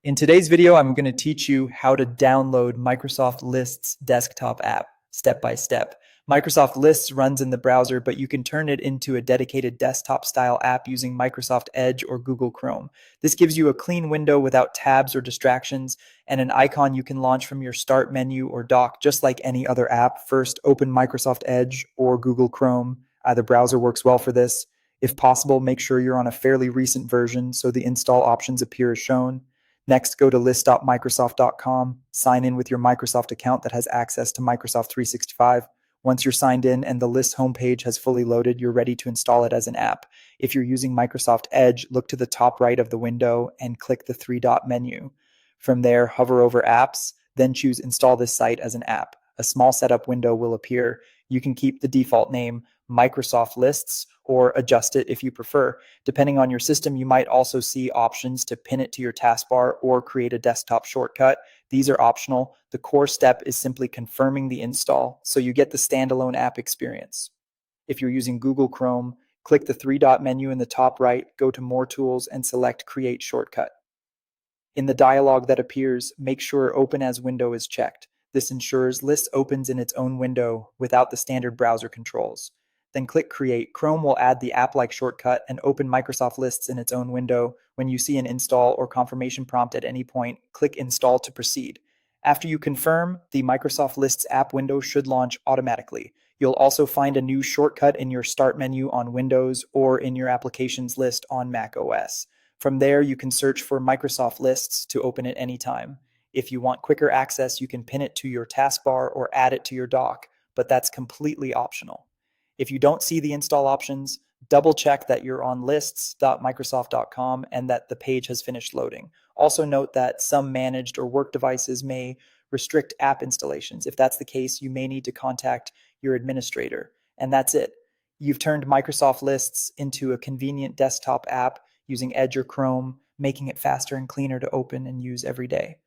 In today's video, I'm going to teach you how to download Microsoft Lists desktop app step by step. Microsoft Lists runs in the browser, but you can turn it into a dedicated desktop style app using Microsoft Edge or Google Chrome. This gives you a clean window without tabs or distractions and an icon you can launch from your start menu or dock just like any other app. First, open Microsoft Edge or Google Chrome. Either browser works well for this. If possible, make sure you're on a fairly recent version so the install options appear as shown. Next, go to list.microsoft.com, sign in with your Microsoft account that has access to Microsoft 365. Once you're signed in and the list homepage has fully loaded, you're ready to install it as an app. If you're using Microsoft Edge, look to the top right of the window and click the three-dot menu. From there, hover over Apps, then choose Install this site as an app. A small setup window will appear. You can keep the default name Microsoft Lists or adjust it if you prefer. Depending on your system, you might also see options to pin it to your taskbar or create a desktop shortcut. These are optional. The core step is simply confirming the install, so you get the standalone app experience. If you're using Google Chrome, click the three-dot menu in the top right, go to More Tools, and select Create Shortcut. In the dialog that appears, make sure Open as Window is checked. This ensures List opens in its own window without the standard browser controls. Then click Create. Chrome will add the app-like shortcut and open Microsoft Lists in its own window. When you see an install or confirmation prompt at any point, click Install to proceed. After you confirm, the Microsoft Lists app window should launch automatically. You'll also find a new shortcut in your Start menu on Windows or in your Applications list on Mac OS. From there, you can search for Microsoft Lists to open it anytime. If you want quicker access, you can pin it to your taskbar or add it to your dock, but that's completely optional. If you don't see the install options, double check that you're on lists.microsoft.com and that the page has finished loading. Also note that some managed or work devices may restrict app installations. If that's the case, you may need to contact your administrator. And that's it. You've turned Microsoft Lists into a convenient desktop app using Edge or Chrome, making it faster and cleaner to open and use every day.